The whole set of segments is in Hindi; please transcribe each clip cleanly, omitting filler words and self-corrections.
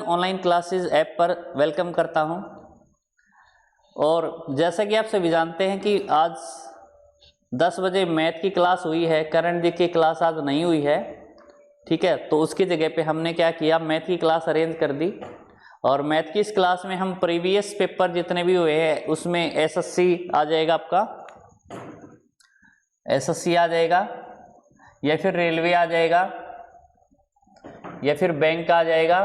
ऑनलाइन क्लासेस ऐप पर वेलकम करता हूं। और जैसा कि आप सभी जानते हैं कि आज 10 बजे मैथ की क्लास हुई है, करंट जी की क्लास आज नहीं हुई है, ठीक है। तो उसकी जगह पे हमने क्या किया, मैथ की क्लास अरेंज कर दी। और मैथ की इस क्लास में हम प्रीवियस पेपर जितने भी हुए हैं उसमें एसएससी आ जाएगा, आपका एसएससी आ जाएगा, या फिर रेलवे आ जाएगा, या फिर बैंक आ जाएगा।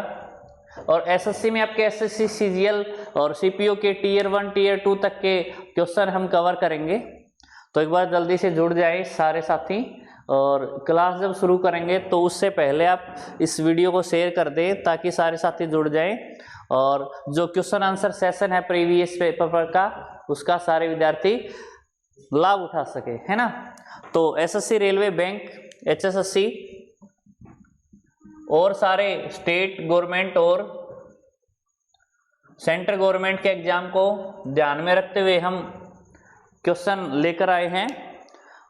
और एसएससी में आपके एसएससी सीजीएल और सीपीओ के टीयर 1 टीयर 2 तक के क्वेश्चन हम कवर करेंगे। तो एक बार जल्दी से जुड़ जाए सारे साथी, और क्लास जब शुरू करेंगे तो उससे पहले आप इस वीडियो को शेयर कर दें ताकि सारे साथी जुड़ जाएं। और जो क्वेश्चन आंसर सेशन है प्रीवियस पेपर का, उसका सारे विद्यार्थी लाभ उठा सके, है ना। तो एसएससी, रेलवे, बैंक, एचएसएससी और सारे स्टेट गवर्नमेंट और सेंट्रल गवर्नमेंट के एग्जाम को ध्यान में रखते हुए हम क्वेश्चन लेकर आए हैं,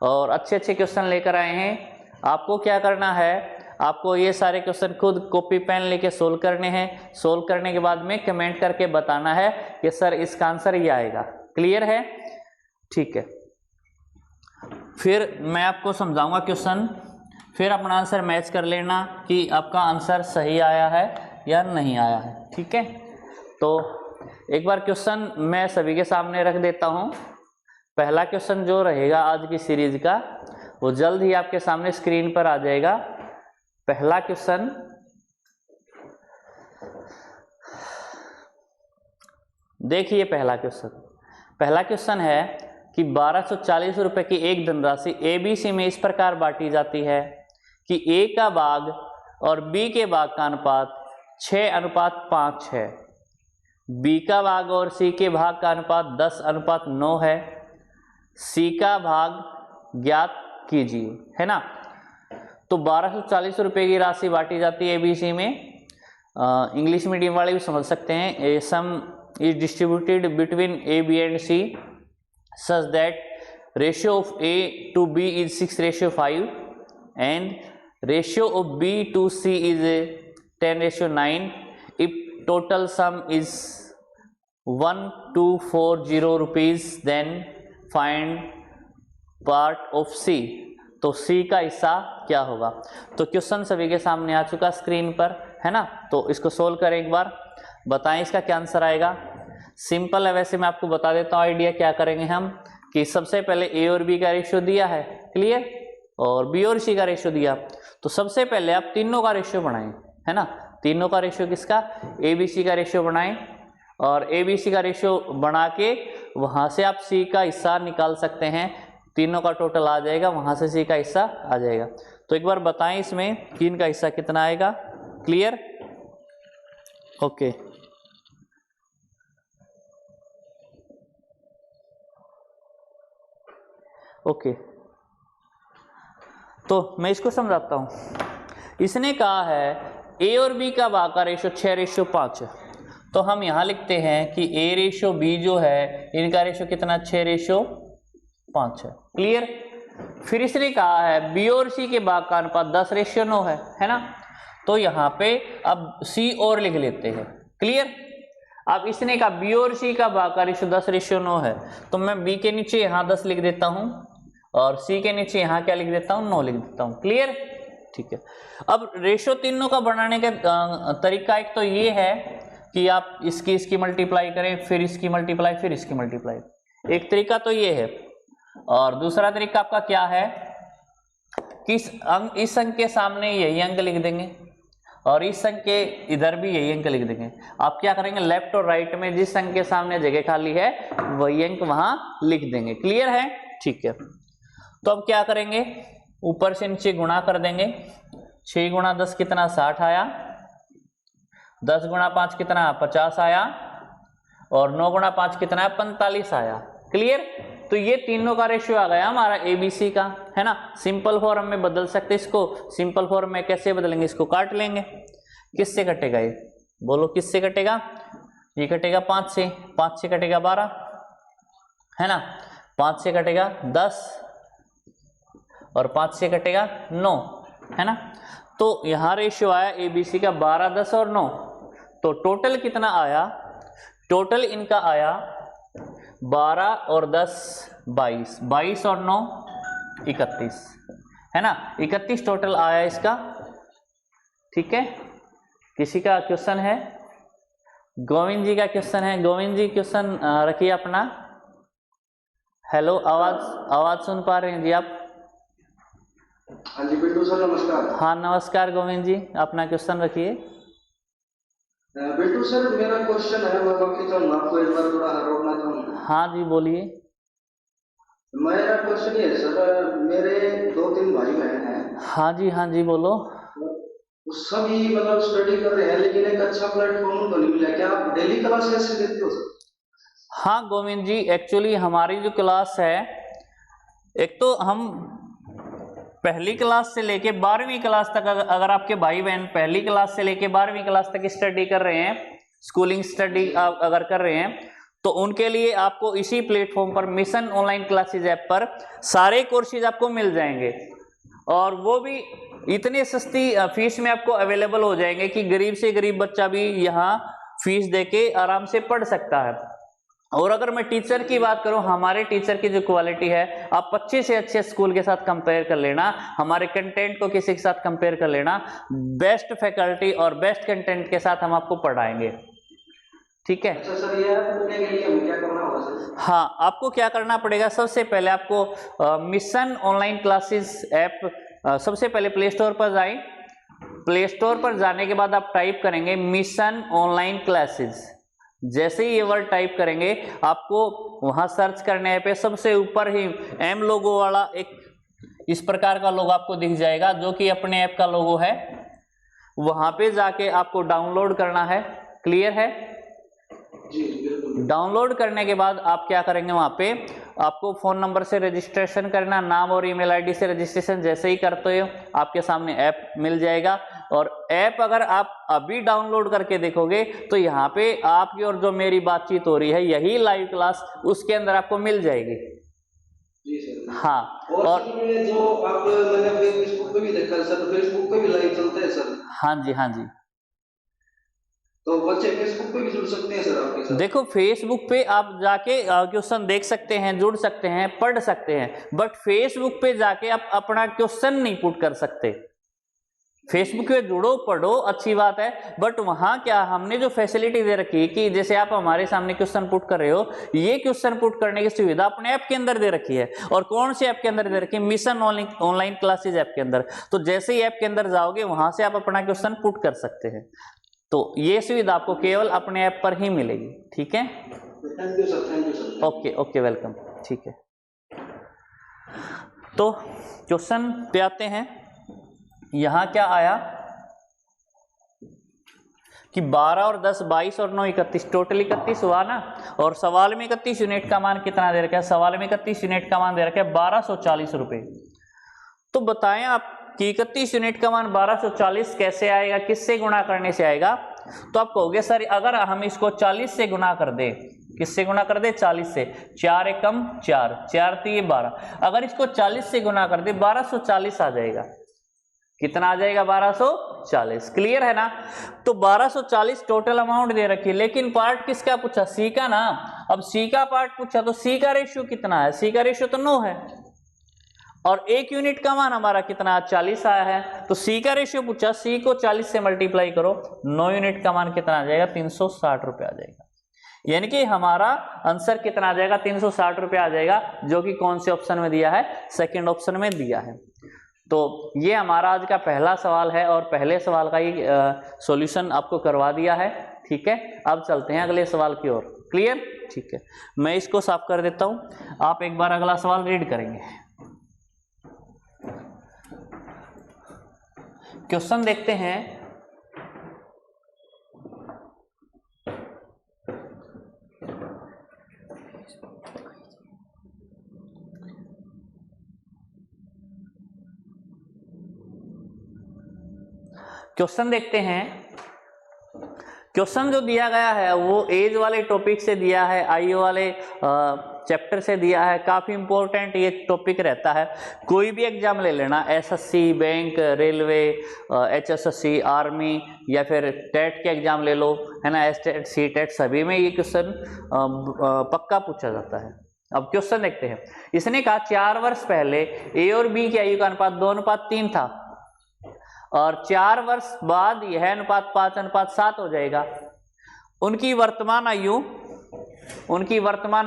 और अच्छे अच्छे क्वेश्चन लेकर आए हैं। आपको क्या करना है, आपको ये सारे क्वेश्चन खुद कॉपी पेन लेके सोल्व करने हैं। सोल्व करने के बाद में कमेंट करके बताना है कि सर इसका आंसर ये आएगा। क्लियर है? ठीक है। फिर मैं आपको समझाऊंगा क्वेश्चन, फिर अपना आंसर मैच कर लेना कि आपका आंसर सही आया है या नहीं आया है, ठीक है। तो एक बार क्वेश्चन मैं सभी के सामने रख देता हूं। पहला क्वेश्चन जो रहेगा आज की सीरीज का, वो जल्द ही आपके सामने स्क्रीन पर आ जाएगा। पहला क्वेश्चन, देखिए पहला क्वेश्चन है कि 1240 रुपए की एक धनराशि एबीसी में इस प्रकार बांटी जाती है कि ए का भाग और बी के भाग का अनुपात 6:5 है। बी का भाग और सी के भाग का अनुपात 10:9 है। सी का भाग ज्ञात कीजिए, है ना। तो 1240 रुपए की राशि बांटी जाती है एबीसी में। इंग्लिश मीडियम वाले भी समझ सकते हैं। A sum is distributed between A, B and C such that ratio of A to B is 6:5 and ratio of B to C is 10:9. If total sum is 1240 rupees, then find part of C. तो C का हिस्सा क्या होगा। तो क्वेश्चन सभी के सामने आ चुका स्क्रीन पर, है ना। तो इसको सोल्व करें एक बार, बताएं इसका क्या आंसर आएगा। सिंपल है, वैसे मैं आपको बता देता हूँ आइडिया क्या करेंगे हम, कि सबसे पहले ए और बी का रेशियो दिया है, क्लियर, और बी और सी का रेशियो दिया। तो सबसे पहले आप तीनों का रेशियो बनाएं, है ना। तीनों का रेशियो किसका, ए बी सी का रेशियो बनाएं, और ए बी सी का रेशियो बना के वहां से आप सी का हिस्सा निकाल सकते हैं। तीनों का टोटल आ जाएगा, वहां से सी का हिस्सा आ जाएगा। तो एक बार बताएं इसमें तीन का हिस्सा कितना आएगा। क्लियर? ओके। ओके, तो मैं इसको समझाता हूं। इसने कहा है ए और बी का भाग का रेशियो 6:5 है। तो हम यहां लिखते हैं कि ए रेशियो बी जो है, इनका रेशियो कितना, 6:5 है। क्लियर? फिर इसने कहा है बी और सी के भाग का अनुपात 10:9 है ना। तो यहां पे अब सी और लिख लेते हैं। क्लियर? अब इसने कहा बी और सी का भाग का रेशियो 10:9 है, तो मैं बी के नीचे यहां 10 लिख देता हूं, और सी के नीचे यहां क्या लिख देता हूं, 9 लिख देता हूं। क्लियर? ठीक है। अब रेशियो तीनों का बनाने का तरीका एक तो ये है कि आप इसकी मल्टीप्लाई करें, फिर इसकी मल्टीप्लाई, फिर इसकी मल्टीप्लाई। एक तरीका तो ये है। और दूसरा तरीका आपका क्या है कि इस अंक के सामने यही अंक लिख देंगे, और इस अंक के इधर भी यही अंक लिख देंगे। आप क्या करेंगे, लेफ्ट और राइट में जिस अंक के सामने जगह खाली है वही अंक वहां लिख देंगे। क्लियर है? ठीक है। तो अब क्या करेंगे, ऊपर से नीचे गुणा कर देंगे। 6 × 10 कितना, 60 आया। 10 × 5 कितना, 50 आया। और 9 × 5 कितना है, 45 आया। क्लियर? तो ये तीनों का रेशियो आ गया हमारा एबीसी का, है ना। सिंपल फॉर्म में बदल सकते इसको। सिंपल फॉर्म में कैसे बदलेंगे, इसको काट लेंगे। किससे कटेगा ये, बोलो किससे कटेगा। ये कटेगा 5 से, 5 से कटेगा 12, है ना। 5 से कटेगा 10 और 5 से कटेगा 9, है ना। तो यहां रेशियो आया एबीसी का 12, 10 और 9। तो टोटल कितना आया, टोटल इनका आया 12 और 10 22, 22 और 9 31, है ना, 31 टोटल आया इसका। ठीक है, किसी का क्वेश्चन है? गोविंद जी का क्वेश्चन है, गोविंद जी क्वेश्चन रखिए अपना। हेलो, आवाज सुन पा रहे हैं जी आप? हाँ जी बिट्टू सर नमस्कार। हाँ नमस्कार गोविंद जी, अपना क्वेश्चन रखिए। बिट्टू सर मेरा क्वेश्चन है, मैं बाकी चाहूँगा आपको एक बार थोड़ा रोकना चाहूँगा। हाँ जी बोलिए। मेरा क्वेश्चन ये है सर, मेरे 2-3 भाई बहन हैं। हाँ जी बोलो। वो सभी मतलब स्टडी कर रहे हैं, लेकिन एक अच्छा प्लेटफॉर्म उनको नहीं मिला। क्या आप डेली क्लासेस देते हो सर? हाँ गोविंद जी, एक्चुअली हमारी जो क्लास है, एक तो हम पहली क्लास से लेके 12वीं क्लास तक, अगर आपके भाई बहन पहली क्लास से लेके 12वीं क्लास तक स्टडी कर रहे हैं, स्कूलिंग स्टडी अगर कर रहे हैं, तो उनके लिए आपको इसी प्लेटफॉर्म पर मिशन ऑनलाइन क्लासेज ऐप पर सारे कोर्सेज आपको मिल जाएंगे, और वो भी इतनी सस्ती फीस में आपको अवेलेबल हो जाएंगे कि गरीब से गरीब बच्चा भी यहाँ फीस देके आराम से पढ़ सकता है। और अगर मैं टीचर की बात करूं, हमारे टीचर की जो क्वालिटी है, आप अच्छे से अच्छे स्कूल के साथ कंपेयर कर लेना, हमारे कंटेंट को किसी के साथ कंपेयर कर लेना, बेस्ट फैकल्टी और बेस्ट कंटेंट के साथ हम आपको पढ़ाएंगे। ठीक है? अच्छा सर, ये पढ़ने के लिए हमें क्या करना होगा सर? हाँ, आपको क्या करना पड़ेगा, सबसे पहले आपको मिशन ऑनलाइन क्लासेस ऐप, सबसे पहले प्ले स्टोर पर जाएं। प्ले स्टोर पर जाने के बाद आप टाइप करेंगे मिशन ऑनलाइन क्लासेस। जैसे ही ये वर्ड टाइप करेंगे, आपको वहां सर्च करने पे सबसे ऊपर ही एम लोगो वाला एक इस प्रकार का लोगो आपको दिख जाएगा, जो कि अपने ऐप का लोगो है। वहां पे जाके आपको डाउनलोड करना है। क्लियर है? जी बिल्कुल। डाउनलोड करने के बाद आप क्या करेंगे, वहां पे आपको फोन नंबर से रजिस्ट्रेशन करना, नाम और ईमेल आईडी से रजिस्ट्रेशन जैसे ही करते हो आपके सामने ऐप मिल जाएगा। और ऐप अगर आप अभी डाउनलोड करके देखोगे तो यहाँ पे आपकी और जो मेरी बातचीत हो रही है, यही लाइव क्लास उसके अंदर आपको मिल जाएगी। जी सर। हाँ, और जो आप मैंने फेसबुक पे भी देखा सर, फेसबुक पे भी लाइव चलते हैं सर। हाँ जी, तो बच्चे फेसबुक पे भी जुड़ सकते हैं सर आपके साथ? देखो फेसबुक पे आप जाके क्वेश्चन देख सकते हैं, जुड़ सकते हैं, पढ़ सकते हैं, बट फेसबुक पे जाके आप अपना क्वेश्चन नहीं पुट कर सकते। फेसबुक पे जुड़ो, पढ़ो, अच्छी बात है, बट वहां क्या हमने जो फैसिलिटी दे रखी है कि जैसे आप हमारे सामने क्वेश्चन पुट कर रहे हो, ये क्वेश्चन पुट करने की सुविधा अपने ऐप के अंदर दे रखी है। और कौन से ऐप के अंदर दे रखी है? मिशन ऑनलाइन क्लासेज ऐप के अंदर। तो जैसे ही ऐप के अंदर जाओगे, वहां से आप अपना क्वेश्चन पुट कर सकते हैं। तो ये सुविधा आपको केवल अपने ऐप पर ही मिलेगी। ठीक है? Thank you sir, thank you sir. Okay welcome. ठीक है, तो क्वेश्चन पे आते हैं। यहां क्या आया कि 12 और 10 22 और 9 31, टोटल 31 हुआ ना। और सवाल में 31 यूनिट का मान कितना दे रखा है? सवाल में 31 यूनिट का मान दे रखा है 1240 रुपए। तो बताएं आप कि 31 यूनिट का मान 1240 कैसे आएगा, किससे गुणा करने से आएगा? तो आप कहोगे सर अगर हम इसको 40 से गुणा कर दें, किससे गुणा कर दे? 40 से। 4 एकम 4, 4 3 12, अगर इसको 40 से गुणा कर दे 1240 आ जाएगा। कितना आ जाएगा? 1240। क्लियर है ना? तो 1240 टोटल अमाउंट दे रखी है, लेकिन पार्ट किसका पूछा? सी का ना। अब सी का पार्ट पूछा तो सी का रेशियो कितना है? सी का रेशियो तो 9 है, और 1 यूनिट का मान हमारा कितना? 40 आया है। तो सी का रेशियो पूछा, सी को 40 से मल्टीप्लाई करो, 9 यूनिट का मान कितना आ जाएगा? 360 रुपये आ जाएगा। यानी कि हमारा आंसर कितना आ जाएगा? 360 रुपये आ जाएगा, जो कि कौन से ऑप्शन में दिया है? सेकंड ऑप्शन में दिया है। तो ये हमारा आज का पहला सवाल है, और पहले सवाल का ही सॉल्यूशन आपको करवा दिया है। ठीक है, अब चलते हैं अगले सवाल की ओर। क्लियर? ठीक है, मैं इसको साफ कर देता हूं, आप एक बार अगला सवाल रीड करेंगे। क्वेश्चन देखते हैं। क्वेश्चन देखते हैं। क्वेश्चन जो दिया गया है वो एज वाले टॉपिक से दिया है, आयु वाले चैप्टर से दिया है, काफ़ी इंपॉर्टेंट ये टॉपिक रहता है। कोई भी एग्जाम ले लेना, SSC, bank, railway, HSSC, army या फिर टेट के एग्जाम ले लो, है ना, एसटेट, सीटेट, सभी में ये क्वेश्चन पक्का पूछा जाता है। अब क्वेश्चन देखते हैं। इसने कहा 4 वर्ष पहले ए और बी की आयु का अनुपात 2:3 था और 4 वर्ष बाद यह अनुपात 5:7 हो जाएगा। उनकी वर्तमान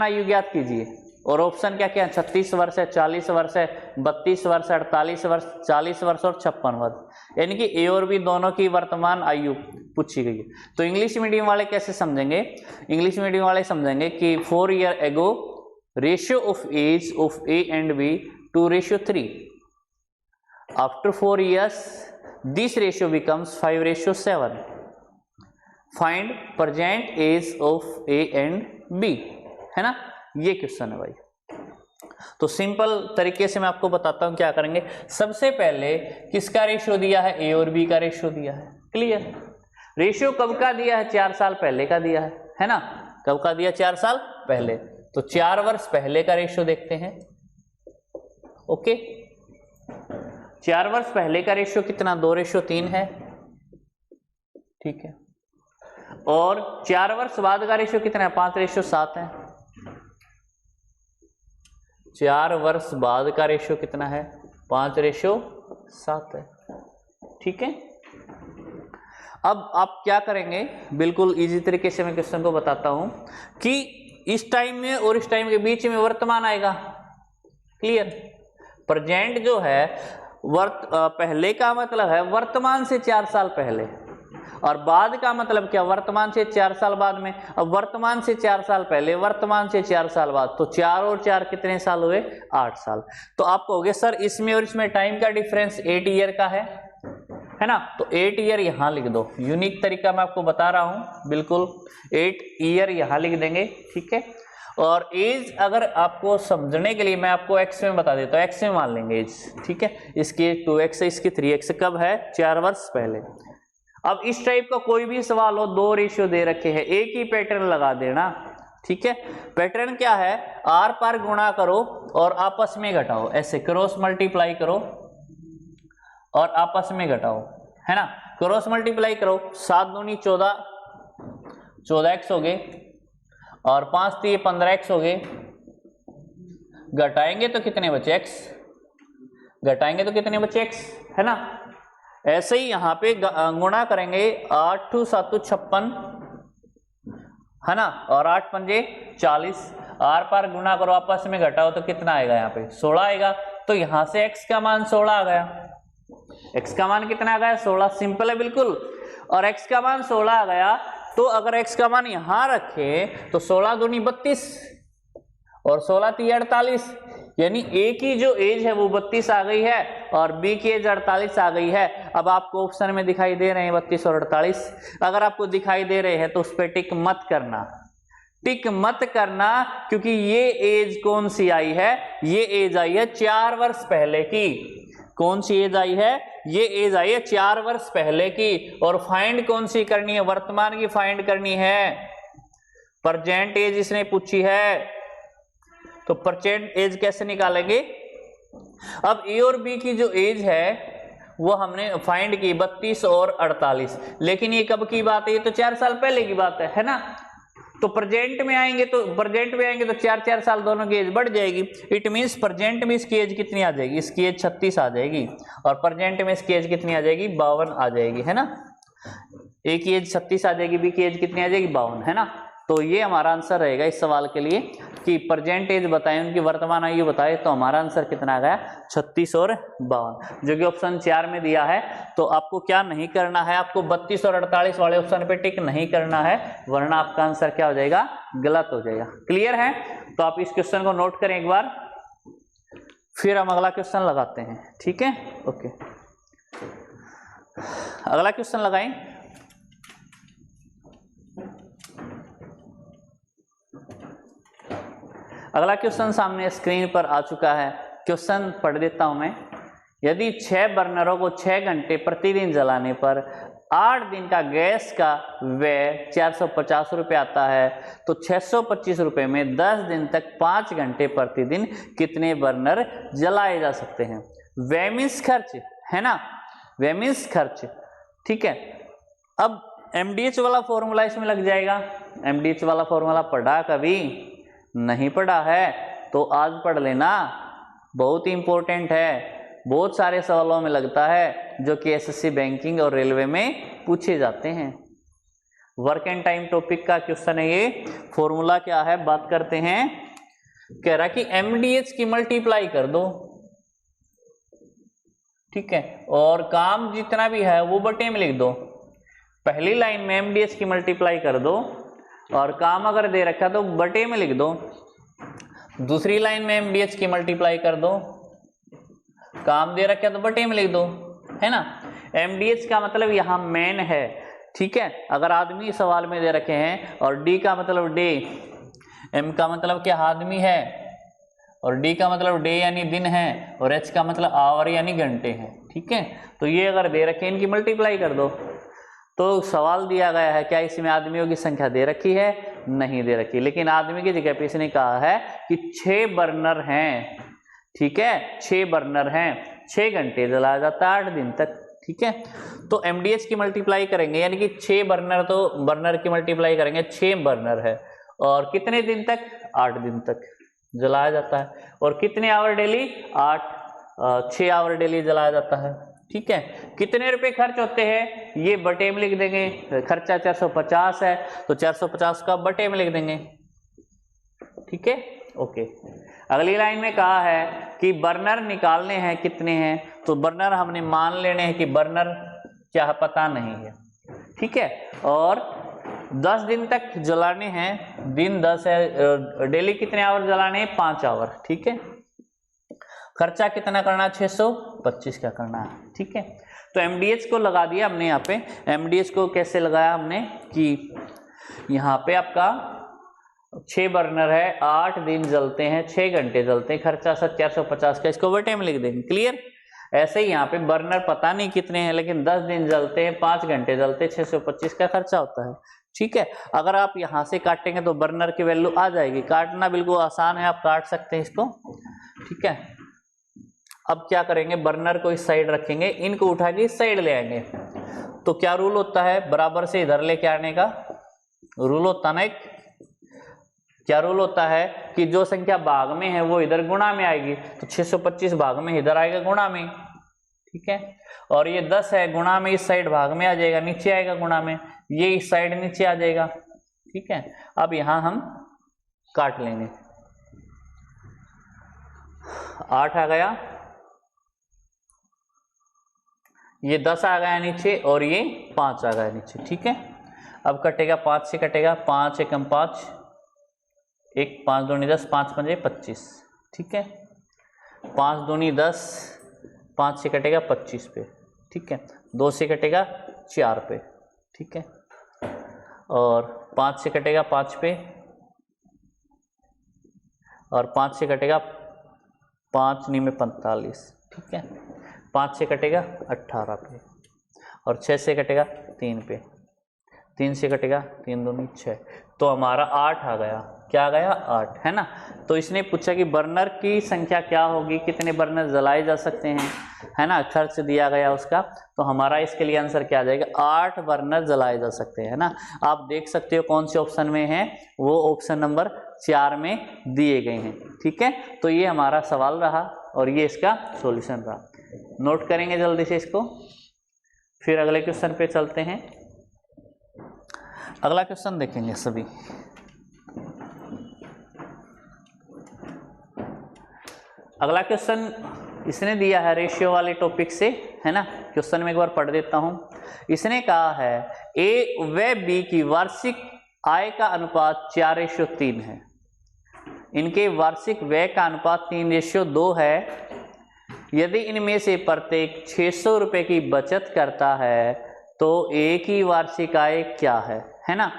आयु ज्ञात कीजिए। और ऑप्शन क्या क्या है? 36 वर्ष है, 40 वर्ष है, 32 वर्ष, 48 वर्ष, 40 वर्ष और 56 वर्ष। यानी कि ए और बी दोनों की वर्तमान आयु पूछी गई है। तो इंग्लिश मीडियम वाले कैसे समझेंगे? इंग्लिश मीडियम वाले समझेंगे कि 4 years ago ratio of age of A and B 2:3. After 4 years this ratio becomes 5:7. Find present age of A and B, है ना, ये क्वेश्चन है भाई। तो सिंपल तरीके से मैं आपको बताता हूं क्या करेंगे। सबसे पहले किसका रेशियो दिया है? ए और बी का रेशियो दिया है। क्लियर? रेशियो कब का दिया है? 4 साल पहले का दिया है ना। कब का दिया? 4 साल पहले। तो 4 वर्ष पहले का रेशियो देखते हैं। ओके, 4 वर्ष पहले का रेशियो कितना? 2:3 है, ठीक है। और 4 वर्ष बाद का रेशियो कितना है? 5:7 है। 4 वर्ष बाद का रेशियो कितना है? 5:7 है, ठीक है। अब आप क्या करेंगे? बिल्कुल इजी तरीके से मैं क्वेश्चन को बताता हूं कि इस टाइम में और इस टाइम के बीच में वर्तमान आएगा। क्लियर? प्रेजेंट जो है पहले का मतलब है वर्तमान से 4 साल पहले, और बाद का मतलब क्या? वर्तमान से 4 साल बाद में। अब वर्तमान से 4 साल पहले, वर्तमान से 4 साल बाद, तो 4 और 4 कितने साल हुए? 8 साल। तो आप कहोगे सर इसमें और इसमें टाइम का डिफरेंस 8 ईयर का है ना, तो 8 ईयर यहां लिख दो। यूनिक तरीका मैं आपको बता रहा हूं, बिल्कुल 8 ईयर यहां लिख देंगे, ठीक है। और एज अगर आपको समझने के लिए मैं आपको एक्स में बता देता हूं, एक्स में मान लेंगे एज, ठीक है। इसकी 2x है, इसकी 3x। कब है? 4 वर्ष पहले। अब इस टाइप का कोई भी सवाल हो, 2 रेशियो दे रखे हैं, एक ही पैटर्न लगा देना, ठीक है। पैटर्न क्या है? आर पार गुणा करो और आपस में घटाओ, ऐसे क्रॉस मल्टीप्लाई करो और आपस में घटाओ, है ना। क्रॉस मल्टीप्लाई करो, 7 दूनी 14, 14x हो गए, और 5 3 15x हो गए। घटाएंगे तो कितने बचे? x। घटाएंगे तो कितने बचे? x, है ना। ऐसे ही यहां पे गुणा करेंगे, 8 2 7 56, है ना, और 8 पंजे 40। आर पार गुणा करो, आपस में घटाओ तो कितना आएगा? यहाँ पे 16 आएगा। तो यहां से x का मान 16 आ गया। x का मान कितना आ गया? 16। सिंपल है बिल्कुल। और x का मान 16 आ गया, तो अगर x का मान यहां रखे तो 16 दूनी 32 और 16 3 48, यानी a की जो एज है वो 32 आ गई है और b की एज 48 आ गई है। अब आपको ऑप्शन में दिखाई दे रहे हैं 32 और 48। अगर आपको दिखाई दे रहे हैं तो उस पर टिक मत करना, टिक मत करना, क्योंकि ये एज कौन सी आई है? ये एज आई है 4 वर्ष पहले की। कौन सी एज आई है? ये एज आई है 4 वर्ष पहले की। और फाइंड कौन सी करनी है? वर्तमान की फाइंड करनी है। प्रेजेंट एज इसने पूछी है, तो प्रेजेंट एज कैसे निकालेंगे? अब ए और बी की जो एज है वो हमने फाइंड की 32 और 48, लेकिन ये कब की बात है? ये तो 4 साल पहले की बात है ना। तो प्रेजेंट में आएंगे तो 4 साल दोनों की एज बढ़ जाएगी। इट मींस प्रेजेंट में इसकी एज कितनी आ जाएगी? इसकी एज 36 आ जाएगी, और प्रेजेंट में इसकी एज कितनी आ जाएगी? 52 आ जाएगी, है ना। ए की एज 36 आ जाएगी, बी की एज कितनी आ जाएगी? 52, है ना। तो ये हमारा आंसर रहेगा इस सवाल के लिए कि प्रेजेंट एज बताएं, उनकी वर्तमान आयु बताए, तो हमारा आंसर कितना आ गया? 36 और 52, जो कि ऑप्शन 4 में दिया है। तो आपको क्या नहीं करना है? आपको 32 और 48 वाले ऑप्शन पे टिक नहीं करना है, वरना आपका आंसर क्या हो जाएगा? गलत हो जाएगा। क्लियर है? तो आप इस क्वेश्चन को नोट करें एक बार, फिर हम अगला क्वेश्चन लगाते हैं, ठीक है। ओके, अगला क्वेश्चन लगाएं। अगला क्वेश्चन सामने स्क्रीन पर आ चुका है। क्वेश्चन पढ़ देता हूं मैं। यदि 6 बर्नरों को 6 घंटे प्रतिदिन जलाने पर 8 दिन का गैस का व्यय 450 रुपये आता है, तो 625 रुपये में 10 दिन तक 5 घंटे प्रतिदिन कितने बर्नर जलाए जा सकते हैं। व्यय मीन्स खर्च है ना, व्यय मीन्स खर्च। ठीक है, अब MDH वाला फॉर्मूला इसमें लग जाएगा। MDH वाला फॉर्मूला पढ़ा कभी नहीं पढ़ा है तो आज पढ़ लेना, बहुत ही इंपॉर्टेंट है, बहुत सारे सवालों में लगता है जो कि SSC बैंकिंग और रेलवे में पूछे जाते हैं। वर्क एंड टाइम टॉपिक का क्वेश्चन है ये। फॉर्मूला क्या है बात करते हैं। कह रहा कि MDH की मल्टीप्लाई कर दो, ठीक है, और काम जितना भी है वो बटे में लिख दो। पहली लाइन में MDH की मल्टीप्लाई कर दो और काम अगर दे रखा तो बटे में लिख दो। दूसरी लाइन में MDH की मल्टीप्लाई कर दो, काम दे रखा तो बटे में लिख दो, है ना। MDH का मतलब यहाँ मैन है, ठीक है, अगर आदमी सवाल में दे रखे हैं, और D का मतलब डे, M का मतलब क्या आदमी है, और D का मतलब डे यानी दिन है, और H का मतलब आवर यानी घंटे हैं। ठीक है, तो ये अगर दे रखे इनकी मल्टीप्लाई कर दो। तो सवाल दिया गया है क्या इसमें आदमियों की संख्या दे रखी है, नहीं दे रखी, लेकिन आदमी की जगह पे इसने कहा है कि 6 बर्नर हैं। ठीक है, 6 बर्नर हैं, 6 घंटे जलाया जाता है 8 दिन तक। ठीक है, तो MDH की मल्टीप्लाई करेंगे यानी कि 6 बर्नर, तो बर्नर की मल्टीप्लाई करेंगे, 6 बर्नर है, और कितने दिन तक, 8 दिन तक जलाया जाता है। और कितने आवर डेली, 6 आवर डेली जलाया जाता है। ठीक है, कितने रुपए खर्च होते हैं ये बटे में लिख देंगे। खर्चा 450 है तो 450 का बटे में लिख देंगे। ठीक है, ओके। अगली लाइन में कहा है कि बर्नर निकालने हैं, कितने हैं, तो बर्नर हमने मान लेने हैं कि बर्नर क्या पता नहीं है। ठीक है, और 10 दिन तक जलाने हैं, दिन 10 है, डेली कितने आवर जलाने हैं, 5 आवर। ठीक है, खर्चा कितना करना, 625 का करना है। ठीक है, तो MDH को लगा दिया हमने यहाँ पे। MDH को कैसे लगाया हमने कि यहाँ पे आपका 6 बर्नर है, 8 दिन जलते हैं, 6 घंटे जलते हैं, खर्चा 450 का, इसको बटे में लिख देंगे। क्लियर। ऐसे ही यहाँ पे बर्नर पता नहीं कितने हैं, लेकिन 10 दिन जलते हैं, 5 घंटे जलते हैं, 625 का खर्चा होता है। ठीक है, अगर आप यहाँ से काटेंगे तो बर्नर की वैल्यू आ जाएगी। काटना बिल्कुल आसान है, आप काट सकते हैं इसको। ठीक है, अब क्या करेंगे, बर्नर को इस साइड रखेंगे, इनको उठा के इस साइड ले आएंगे। तो क्या रूल होता है, बराबर से इधर लेके आने का रूल होता ना एक, क्या रूल होता है कि जो संख्या भाग में है वो इधर गुणा में आएगी, तो 625 भाग में इधर आएगा गुणा में। ठीक है, और ये 10 है, गुणा में इस साइड भाग में आ जाएगा, नीचे आएगा गुणा में, ये इस साइड नीचे आ जाएगा। ठीक है, अब यहां हम काट लेंगे। 8 आ गया, ये 10 आ गया नीचे, और ये 5 आ गया नीचे। ठीक है, अब कटेगा, 5 से कटेगा, 5 एकम 5, 1 5 दूनी 10, 5 पंजे 25। ठीक है, 5 दूनी 10, 5 से कटेगा 25 पे। ठीक है, 2 से कटेगा 4 पे। ठीक है, और 5 से कटेगा 5 पे, और 5 से कटेगा 5 नी में 45। ठीक है, 5 से कटेगा 18 पे, और 6 से कटेगा 3 पे, 3 से कटेगा 3 दूनी 6, तो हमारा 8 आ गया। क्या आ गया, 8, है ना। तो इसने पूछा कि बर्नर की संख्या क्या होगी, कितने बर्नर जलाए जा सकते हैं, है ना, खर्च दिया गया उसका। तो हमारा इसके लिए आंसर क्या आ जाएगा, 8 बर्नर जलाए जा सकते हैं, है ना। आप देख सकते हो कौन से ऑप्शन में है, वो ऑप्शन नंबर 4 में दिए गए हैं। ठीक है, तो ये हमारा सवाल रहा और ये इसका सॉल्यूशन रहा। नोट करेंगे जल्दी से इसको, फिर अगले क्वेश्चन पे चलते हैं। अगला क्वेश्चन देखेंगे सभी। अगला क्वेश्चन इसने दिया है रेशियो वाले टॉपिक से, है ना। क्वेश्चन में एक बार पढ़ देता हूं। इसने कहा है ए व बी की वार्षिक आय का अनुपात 4:3 है। इनके वार्षिक व्यय का अनुपात 3:2 है। यदि इनमें से प्रत्येक 600 रुपये की बचत करता है तो ए की वार्षिक आय क्या है ना।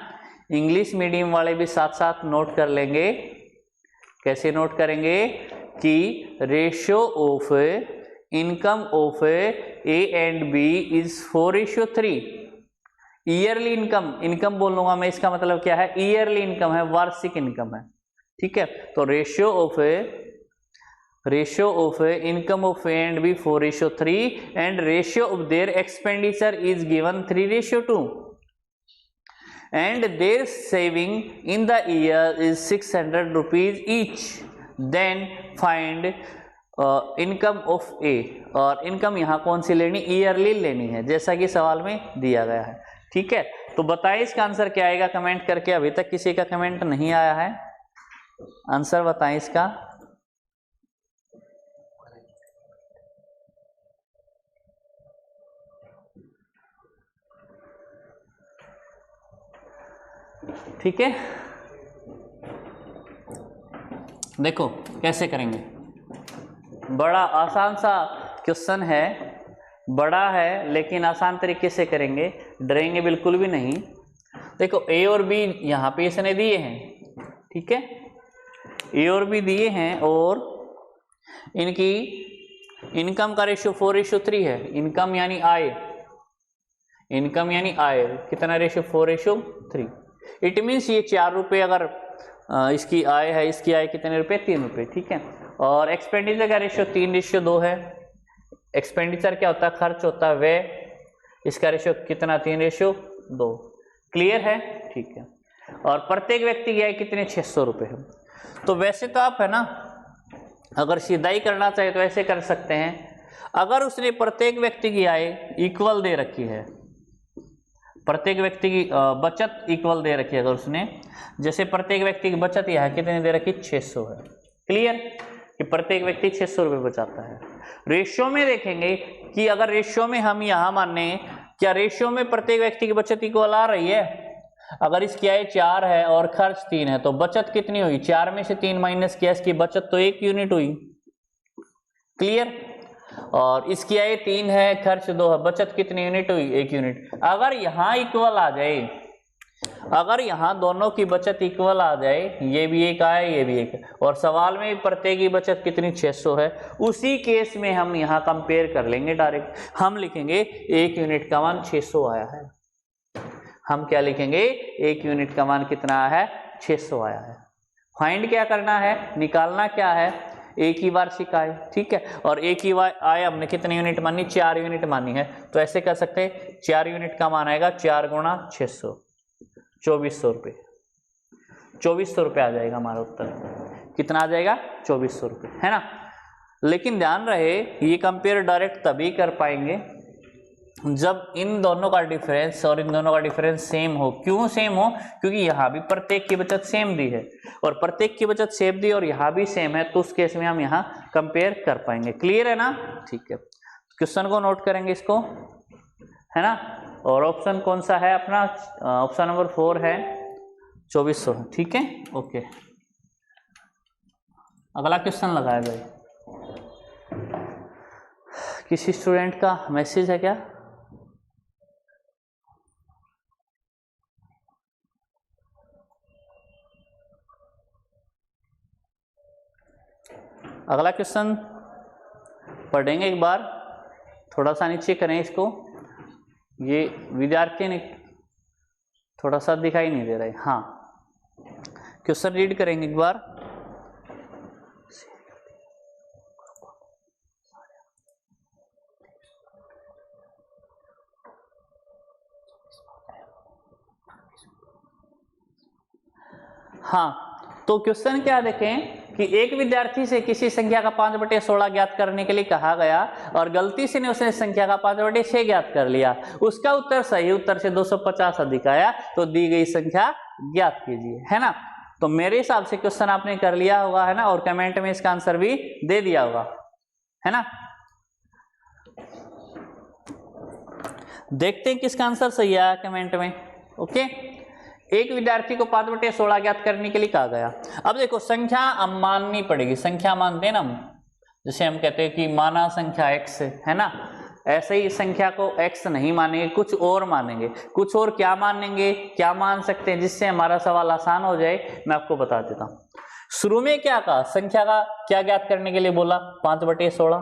इंग्लिश मीडियम वाले भी साथ साथ नोट कर लेंगे। कैसे नोट करेंगे कि ratio of income of A and B is 4:3। Yearly income, income बोलूंगा मैं, इसका मतलब क्या है, ईयरली इनकम है, वार्षिक इनकम है, ठीक है। तो ratio of income of A and B 4:3 and ratio of their expenditure is given 3:2 and their saving in the year is 600 rupees each, then find income of A. और इनकम यहाँ कौन सी लेनी, ईयरली लेनी है, जैसा कि सवाल में दिया गया है, ठीक है। तो बताइए इसका आंसर क्या आएगा कमेंट करके, अभी तक किसी का कमेंट नहीं आया है, आंसर बताएं इसका। ठीक है, देखो कैसे करेंगे, बड़ा आसान सा क्वेश्चन है, बड़ा है लेकिन आसान तरीके से करेंगे, डरेंगे बिल्कुल भी नहीं। देखो ए और बी यहाँ पे इसने दिए हैं, ठीक है, ए और बी दिए हैं और इनकी इनकम का रेशियो 4:3 है, इनकम यानी आय, इनकम यानी आय कितना रेशियो 4:3। इट मीन्स ये 4 रुपये अगर इसकी आय है, इसकी आय कितने रुपए, 3 रुपये, ठीक है। और एक्सपेंडिचर का रेशियो 3:2 है, एक्सपेंडिचर क्या होता है, खर्च होता है, व्यय, इसका रेशियो कितना, 3:2। क्लियर है, ठीक है। और प्रत्येक व्यक्ति की आय कितने, 600 रुपये है। तो वैसे तो आप है ना, अगर सीधाई करना चाहे तो ऐसे कर सकते हैं, अगर उसने प्रत्येक व्यक्ति की आय इक्वल दे रखी है, प्रत्येक व्यक्ति की बचत इक्वल दे रखी है, अगर उसने, जैसे प्रत्येक व्यक्ति की बचत यह कितनी दे रखी, 600 है, क्लियर, कि प्रत्येक व्यक्ति 600 रुपये बचाता है। रेशियो में देखेंगे कि अगर रेशियो में हम यहाँ माने, क्या रेशियो में प्रत्येक व्यक्ति की बचत इक्वल आ रही है, अगर इसकी आय 4 है और खर्च 3 है तो बचत कितनी हुई, 4 में से 3 माइनस किया, इसकी बचत तो 1 यूनिट हुई, क्लियर। और इसकी आय 3 है, खर्च 2 है, बचत कितनी यूनिट हुई, 1 यूनिट। अगर यहाँ इक्वल आ जाए, अगर यहाँ दोनों की बचत इक्वल आ जाए, ये भी एक आय, ये भी एक, और सवाल में प्रत्येक की बचत कितनी, 600 है, उसी केस में हम यहाँ कंपेयर कर लेंगे डायरेक्ट, हम लिखेंगे 1 यूनिट का मान 600 आया है, हम क्या लिखेंगे, 1 यूनिट का मान कितना आया है, 600 आया है। फाइंड क्या करना है, निकालना क्या है, एक ही वार्षिक आय, ठीक है। और एक ही आय हमने कितनी यूनिट मानी, 4 यूनिट मानी है, तो ऐसे कर सकते हैं, 4 यूनिट का मान आएगा 4 गुणा 600, 2400 रुपये, 2400 रुपये आ जाएगा हमारा उत्तर, कितना आ जाएगा, 2400 रुपये, है ना। लेकिन ध्यान रहे ये कंपेयर डायरेक्ट तभी कर पाएंगे जब इन दोनों का डिफरेंस और इन दोनों का डिफरेंस सेम हो। क्यों सेम हो, क्योंकि यहाँ भी प्रत्येक की बचत सेम दी है और प्रत्येक की बचत सेम दी और यहाँ भी सेम है, तो उस केस में हम यहाँ कंपेयर कर पाएंगे। क्लियर है ना, ठीक है। क्वेश्चन को नोट करेंगे इसको, है ना। और ऑप्शन कौन सा है अपना, ऑप्शन नंबर 4 है, 2400, ठीक है, ओके। अगला क्वेश्चन लगाया भाई, किसी स्टूडेंट का मैसेज है क्या? अगला क्वेश्चन पढ़ेंगे एक बार, थोड़ा सा नीचे करें इसको, ये विद्यार्थी ने थोड़ा सा दिखाई नहीं दे रहा है, हाँ। क्वेश्चन रीड करेंगे एक बार। हाँ, तो क्वेश्चन क्या देखें कि एक विद्यार्थी से किसी संख्या का 5/16 ज्ञात करने के लिए कहा गया और गलती से ने उसने संख्या का 5/6 ज्ञात कर लिया, उसका उत्तर सही उत्तर से 250 अधिक आया, तो दी गई संख्या ज्ञात कीजिए, है ना। तो मेरे हिसाब से क्वेश्चन आपने कर लिया होगा, है ना, और कमेंट में इसका आंसर भी दे दिया होगा, है ना। देखते हैं किसका आंसर सही आया कमेंट में, ओके। एक विद्यार्थी को 5/16 ज्ञात करने के लिए कहा गया। अब देखो संख्या हम माननी पड़ेगी, संख्या मानते हैं ना हम, जैसे हम कहते हैं कि माना संख्या x है ना, ऐसे ही संख्या को x नहीं मानेंगे, कुछ और मानेंगे। कुछ और क्या मानेंगे, क्या मान सकते हैं जिससे हमारा सवाल आसान हो जाए, मैं आपको बता देता हूँ। शुरू में क्या कहा, संख्या का क्या ज्ञात करने के लिए बोला, 5/16,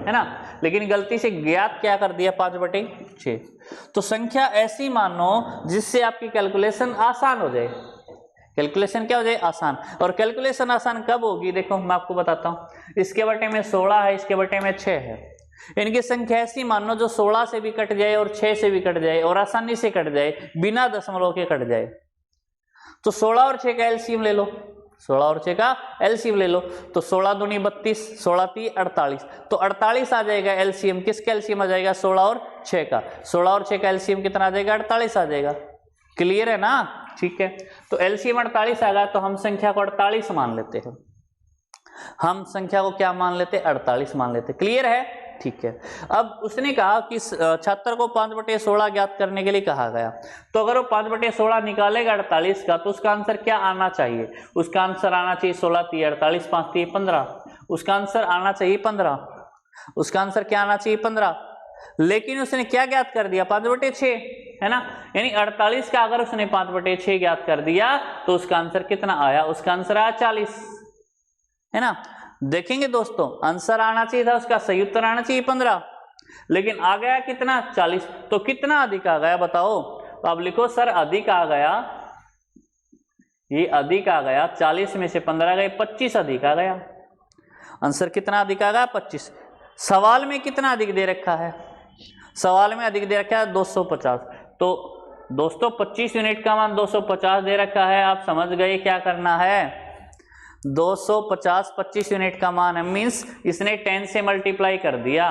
है ना, लेकिन गलती से ज्ञात क्या कर दिया 5/6। तो संख्या ऐसी मानो जिससे आपकी कैलकुलेशन आसान हो जाए। कैलकुलेशन क्या हो जाए? आसान। और कैलकुलेशन आसान कब होगी? देखो मैं आपको बताता हूं। इसके बटे में 16 है, इसके बटे में 6 है। इनकी संख्या ऐसी मानो जो 16 से भी कट जाए और 6 से भी कट जाए और आसानी से कट जाए, बिना दशमलव के कट जाए। तो 16 और 6 का एलसीएम ले लो, 16 और 6 का एलसीएम ले लो। तो 16 दूनी 32, 16 ती 48, तो 48 आ जाएगा एलसीएम। किसका एलसीएम आ जाएगा? 16 और 6 का। 16 और 6 का एलसीएम कितना आ जाएगा? 48 आ जाएगा। क्लियर है ना? ठीक है, तो एलसीएम 48 आ गया, तो हम संख्या को 48 मान लेते हैं। हम संख्या को क्या मान लेते? 48 मान लेते। क्लियर है? ठीक है। अब उसने कहा कि छात्र को 5/16 ज्ञात करने के लिए कहा गया, तो अगर वो 5/16 निकालेगा 48 का, तो उसका आंसर क्या आना चाहिए? उसका आंसर आना चाहिए 16 × 48, 5 × 15। उसका आंसर आना चाहिए 15। उसका आंसर क्या आना चाहिए? 15। लेकिन उसने क्या ज्ञात कर दिया? 5/6, है ना। यानी 48 का अगर उसने 5/6 ज्ञात कर दिया तो उसका आंसर कितना आया? उसका आंसर आया 40, है ना। देखेंगे दोस्तों, आंसर आना चाहिए था उसका, सही उत्तर आना चाहिए 15, लेकिन आ गया कितना? 40। तो कितना अधिक आ गया बताओ? तो अब लिखो सर अधिक आ गया, ये अधिक आ गया। 40 में से 15 गए, 25 अधिक आ गया। आंसर कितना अधिक आ गया? 25। सवाल में कितना अधिक दे रखा है? सवाल में अधिक दे रखा है 250। तो दोस्तों 25 यूनिट का मान 250 दे रखा है। आप समझ गए क्या करना है? 250 25 यूनिट का मान है, मीन्स इसने 10 से मल्टीप्लाई कर दिया।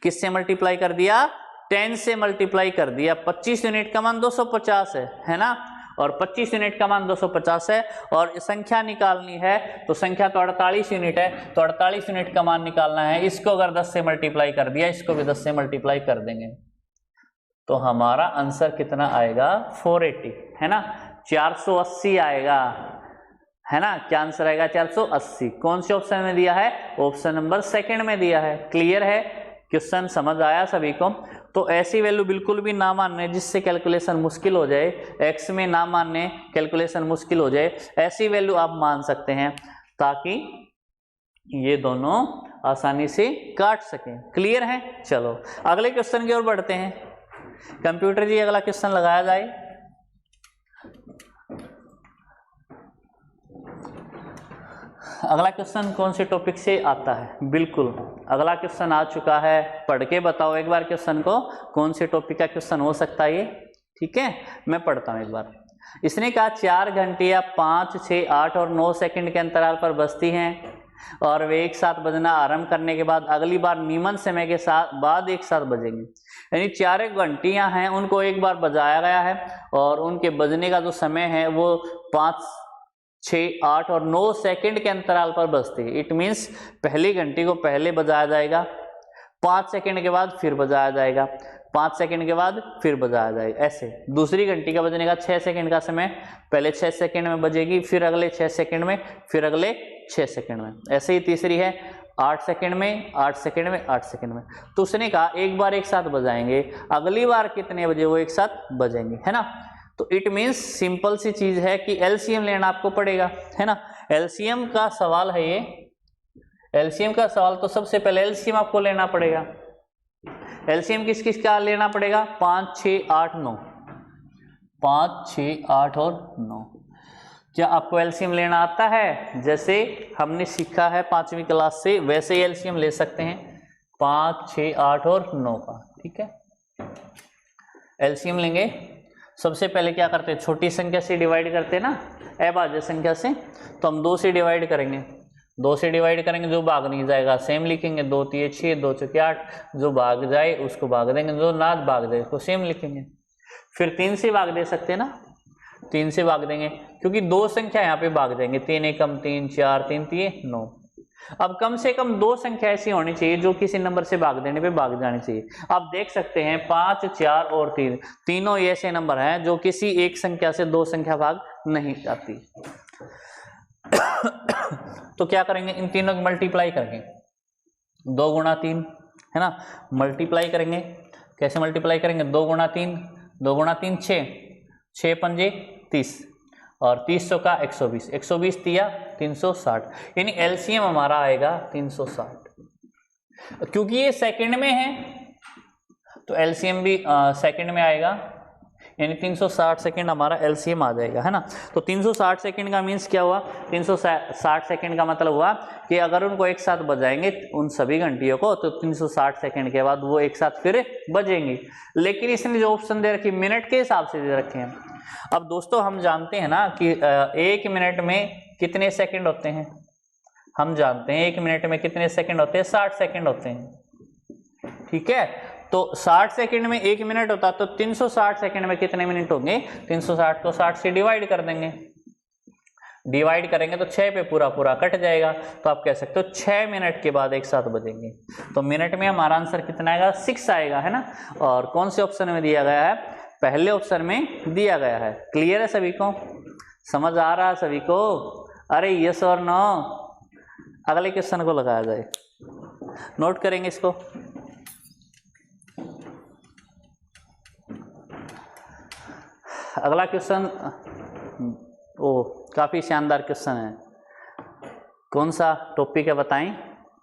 किससे मल्टीप्लाई कर दिया? 10 से मल्टीप्लाई कर दिया। 25 यूनिट का मान 250 है ना, और 25 यूनिट का मान 250 है, और संख्या निकालनी है तो संख्या तो 48 यूनिट है, तो 48 यूनिट का मान निकालना है। इसको अगर 10 से मल्टीप्लाई कर दिया, इसको भी 10 से मल्टीप्लाई कर देंगे, तो हमारा आंसर कितना आएगा? 480, है ना, 480 आएगा, है ना। क्या आंसर आएगा? 480। कौन से ऑप्शन में दिया है? ऑप्शन नंबर 2 में दिया है। क्लियर है? क्वेश्चन समझ आया सभी को? तो ऐसी वैल्यू बिल्कुल भी ना मानने जिससे कैलकुलेशन मुश्किल हो जाए, एक्स में ना मानने कैलकुलेशन मुश्किल हो जाए, ऐसी वैल्यू आप मान सकते हैं ताकि ये दोनों आसानी से काट सकें। क्लियर है? चलो अगले क्वेश्चन की ओर बढ़ते हैं। कंप्यूटर जी अगला क्वेश्चन लगाया जाए। अगला क्वेश्चन कौन से टॉपिक से आता है? बिल्कुल अगला क्वेश्चन आ चुका है, पढ़ के बताओ एक बार क्वेश्चन को, कौन से टॉपिक का क्वेश्चन हो सकता है ये। ठीक है, मैं पढ़ता हूं एक बार। इसने कहा 4 घंटियां 5, 6, 8 और 9 सेकंड के अंतराल पर बजती हैं और वे एक साथ बजना आरंभ करने के बाद अगली बार नियमन समय के साथ बाद एक साथ बजेंगे। यानी 4 घंटियां हैं, उनको एक बार बजाया गया है और उनके बजने का जो समय है वो 5, 6, 8 और 9 सेकंड के अंतराल पर बजती है। इट मीन्स पहली घंटी को पहले बजाया जाएगा, 5 सेकंड के बाद फिर बजाया जाएगा, 5 सेकंड के बाद फिर बजाया जाएगा। ऐसे दूसरी घंटी का बजने का 6 सेकंड का समय, पहले 6 सेकंड में बजेगी, फिर अगले 6 सेकंड में, फिर अगले 6 सेकंड में। ऐसे ही तीसरी है 8 सेकंड में, 8 सेकंड में, 8 सेकंड में। तो उसने कहा एक बार एक साथ बजाएंगे, अगली बार कितने बजे वो एक साथ बजेंगे, है ना। तो इट मीन्स सिंपल सी चीज है कि एलसीएम लेना आपको पड़ेगा, है ना। एलसीएम का सवाल है ये, एलसीएम का सवाल, तो सबसे पहले एलसीएम आपको लेना पड़ेगा। एलसीएम किस किस का लेना पड़ेगा? 5, 6, 8, 9, 5, 6, 8 और 9। क्या आपको एलसीएम लेना आता है? जैसे हमने सीखा है 5वीं क्लास से, वैसे ही एलसीएम ले सकते हैं 5, 6, 8 और 9 का। ठीक है, एलसीएम लेंगे। सबसे पहले क्या करते हैं? छोटी संख्या से डिवाइड करते हैं ना, अभाज्य संख्या से, तो हम 2 से डिवाइड करेंगे। 2 से डिवाइड करेंगे, जो भाग नहीं जाएगा सेम लिखेंगे, 2 × 6, 2 × 8, जो भाग जाए उसको भाग देंगे, जो ना भाग जाए उसको सेम लिखेंगे। फिर 3 से भाग दे सकते हैं ना, 3 से भाग देंगे, क्योंकि 2 संख्या यहाँ पे भाग देंगे, 3 एकम 3, 4 3 3 9। अब कम से कम 2 संख्या ऐसी होनी चाहिए जो किसी नंबर से भाग देने पे भाग जानी चाहिए। आप देख सकते हैं 5, 4 और 3, तीनों ऐसे नंबर हैं जो किसी एक संख्या से 2 संख्या भाग नहीं जाती। तो क्या करेंगे? इन तीनों की मल्टीप्लाई करेंगे, 2 × 3, है ना, मल्टीप्लाई करेंगे। कैसे मल्टीप्लाई करेंगे? 2 × 3, 2 × 3 6, 6 पंजे 30 और 30 का 120, 120 तिया 360, यानी एलसीएम हमारा आएगा 360। क्योंकि ये सेकंड में है तो एलसीएम भी सेकंड में आएगा, यानी 360 सेकंड हमारा एलसीएम आ जाएगा, है ना। तो 360 सेकंड का मीन्स क्या हुआ, 360 सेकंड का मतलब हुआ कि अगर उनको एक साथ बजाएंगे उन सभी घंटियों को तो 360 सेकंड के बाद वो एक साथ फिर बजेंगे। लेकिन इसने जो ऑप्शन दे रखी मिनट के हिसाब से दे रखे हैं। अब दोस्तों हम जानते हैं ना कि 1 मिनट में कितने सेकंड होते हैं, हम जानते हैं 1 मिनट में कितने सेकंड होते हैं, 60 सेकंड होते हैं, ठीक है। तो 60 सेकंड में 1 मिनट होता तो 360 सेकंड में कितने मिनट होंगे, 360 को 60 से डिवाइड कर देंगे, डिवाइड करेंगे तो 6 पे पूरा पूरा कट जाएगा। तो आप कह सकते हो 6 मिनट के बाद एक साथ बजेंगे। तो मिनट में हमारा आंसर कितना आएगा, 6 आएगा, है ना। और कौन से ऑप्शन में दिया गया है, पहले ऑप्शन में दिया गया है। क्लियर है सभी को, समझ आ रहा है सभी को? अरे यस और नो। अगले क्वेश्चन को लगाया जाए, नोट करेंगे इसको। अगला क्वेश्चन ओ काफी शानदार क्वेश्चन है। कौन सा टॉपिक है बताएं?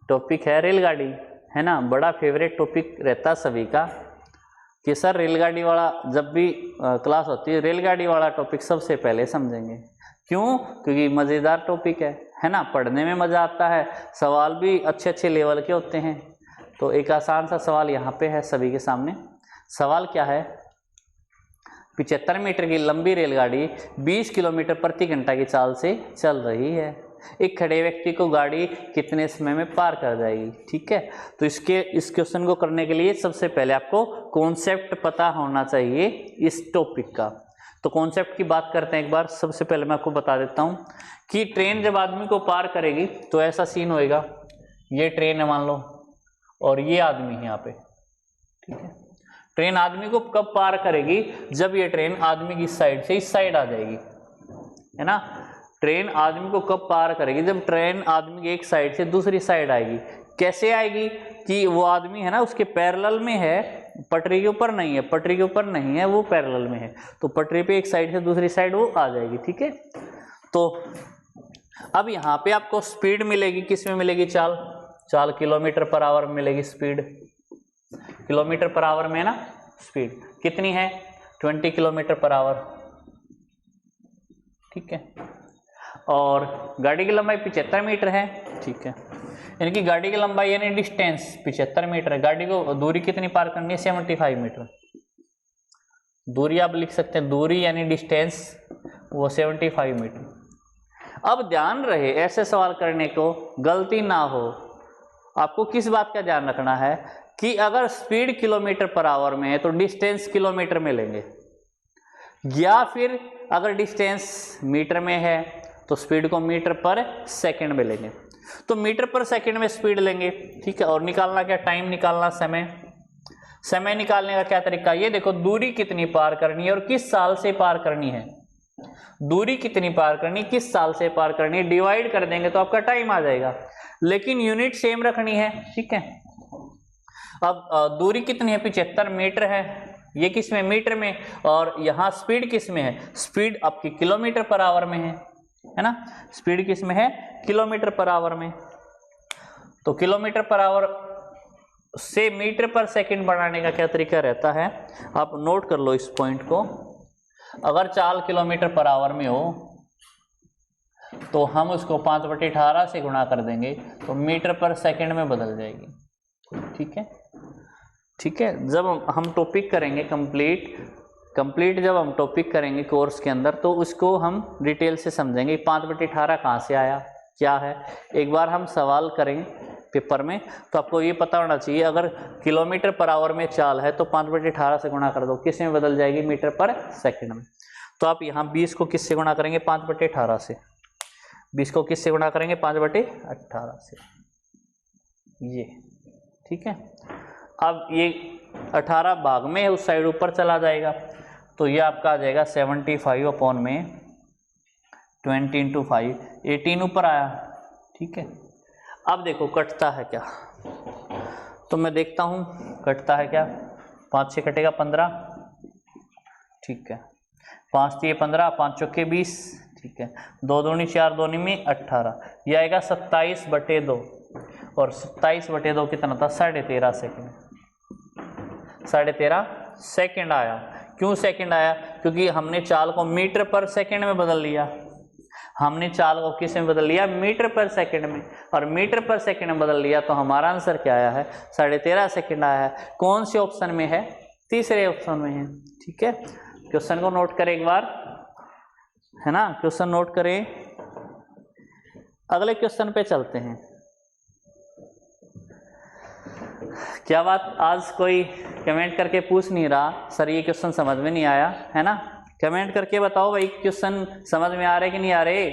टॉपिक है रेलगाड़ी, है ना। बड़ा फेवरेट टॉपिक रहता सभी का कि सर रेलगाड़ी वाला, जब भी क्लास होती है रेलगाड़ी वाला टॉपिक सबसे पहले समझेंगे। क्यों? क्योंकि मज़ेदार टॉपिक है ना, पढ़ने में मज़ा आता है, सवाल भी अच्छे अच्छे लेवल के होते हैं। तो एक आसान सा सवाल यहाँ पे है सभी के सामने। सवाल क्या है, 75 मीटर की लंबी रेलगाड़ी 20 किलोमीटर प्रति घंटा की चाल से चल रही है। एक खड़े व्यक्ति को गाड़ी कितने समय में पार कर जाएगी? ठीक है। तो इस क्वेश्चन को करने के लिए सबसे पहले आपको कॉन्सेप्ट पता होना चाहिए इस टॉपिक का। तो कॉन्सेप्ट की बात करते हैं एक बार। सबसे पहले मैं आपको बता देता हूँ कि ट्रेन जब आदमी को पार करेगी तो ऐसा सीन होएगा, ये ट्रेन है मान लो और ये आदमी है यहाँ पे, ठीक है। ट्रेन आदमी को कब पार करेगी? जब ये ट्रेन आदमी की साइड से इस साइड आ जाएगी, है ना। ट्रेन आदमी को कब पार करेगी? जब ट्रेन आदमी की एक साइड से दूसरी साइड आएगी। कैसे आएगी कि वो आदमी है ना उसके पैरेलल में है, पटरी के ऊपर नहीं है, पटरी के ऊपर नहीं है, वो पैरेलल में है। तो पटरी पे एक साइड से दूसरी साइड वो आ जाएगी, ठीक है। तो अब यहाँ पे आपको स्पीड मिलेगी, किस में मिलेगी? चाल किलोमीटर पर आवर मिलेगी स्पीड, किलोमीटर पर आवर में ना स्पीड कितनी है? 20 किलोमीटर पर आवर, ठीक है। और गाड़ी की लंबाई 75 मीटर है, ठीक है। यानी कि गाड़ी की लंबाई यानी डिस्टेंस 75 मीटर है। गाड़ी को दूरी कितनी पार करनी है? 75 मीटर। दूरी आप लिख सकते हैं, दूरी यानी डिस्टेंस वो 75 मीटर। अब ध्यान रहे ऐसे सवाल करने को गलती ना हो, आपको किस बात का ध्यान रखना है कि अगर स्पीड किलोमीटर पर आवर में है तो डिस्टेंस किलोमीटर में लेंगे, या फिर अगर डिस्टेंस मीटर में है तो स्पीड को मीटर पर सेकंड में लेंगे। तो मीटर पर सेकंड में स्पीड लेंगे, ठीक है। और निकालना क्या? टाइम निकालना, समय निकालने का क्या तरीका? ये देखो दूरी कितनी पार करनी है और किस साल से पार करनी है। दूरी कितनी पार करनी, किस साल से पार करनी है, डिवाइड कर देंगे तो आपका टाइम आ जाएगा। लेकिन यूनिट सेम रखनी है, ठीक है। अब दूरी कितनी है? 75 मीटर है, ये किस में? मीटर में। और यहाँ स्पीड किस में है? स्पीड आपकी किलोमीटर पर आवर में है ना। स्पीड किस में है? किलोमीटर पर आवर में। तो किलोमीटर पर आवर से मीटर पर सेकंड बढ़ाने का क्या तरीका रहता है, आप नोट कर लो इस पॉइंट को। अगर चाल किलोमीटर पर आवर में हो तो हम उसको 5/18 से गुणा कर देंगे तो मीटर पर सेकंड में बदल जाएगी, ठीक है। ठीक है, जब हम टॉपिक करेंगे कंप्लीट जब हम टॉपिक करेंगे कोर्स के अंदर तो उसको हम डिटेल से समझेंगे। 5/18 कहाँ से आया, क्या है। एक बार हम सवाल करें पेपर में तो आपको ये पता होना चाहिए, अगर किलोमीटर पर आवर में चाल है तो 5/18 से गुणा कर दो, किस में बदल जाएगी? मीटर पर सेकंड में। तो आप यहाँ 20 को किससे गुणा करेंगे? 5/18 से। 20 को किससे गुणा करेंगे? 5/18 से, ये, ठीक है। अब ये 18 भाग में है, उस साइड ऊपर चला जाएगा तो ये आपका आ जाएगा 75 अपॉन में 20 × 5, 18 ऊपर आया, ठीक है। अब देखो कटता है क्या, तो मैं देखता हूँ कटता है क्या। 5 से कटेगा 15, ठीक है। 5 × 15, 5 × 20, ठीक है। 2 दूनी 4, 2 में 18, यह आएगा 27/2। और 27/2 कितना था, 13.5 सेकेंड। 13.5 सेकेंड आया। क्यों सेकेंड आया? क्योंकि हमने चाल को मीटर पर सेकेंड में बदल लिया। हमने चाल को किस में बदल लिया? मीटर पर सेकेंड में। और मीटर पर सेकेंड में बदल लिया तो हमारा आंसर क्या आया है? 13.5 सेकेंड आया है। कौन से ऑप्शन में है? तीसरे ऑप्शन में है। ठीक है, क्वेश्चन को नोट करें एक बार, है ना, क्वेश्चन नोट करें। अगले क्वेश्चन पे चलते हैं। क्या बात, आज कोई कमेंट करके पूछ नहीं रहा सर ये क्वेश्चन समझ में नहीं आया, है ना? कमेंट करके बताओ भाई क्वेश्चन समझ में आ रहे कि नहीं आ रहे,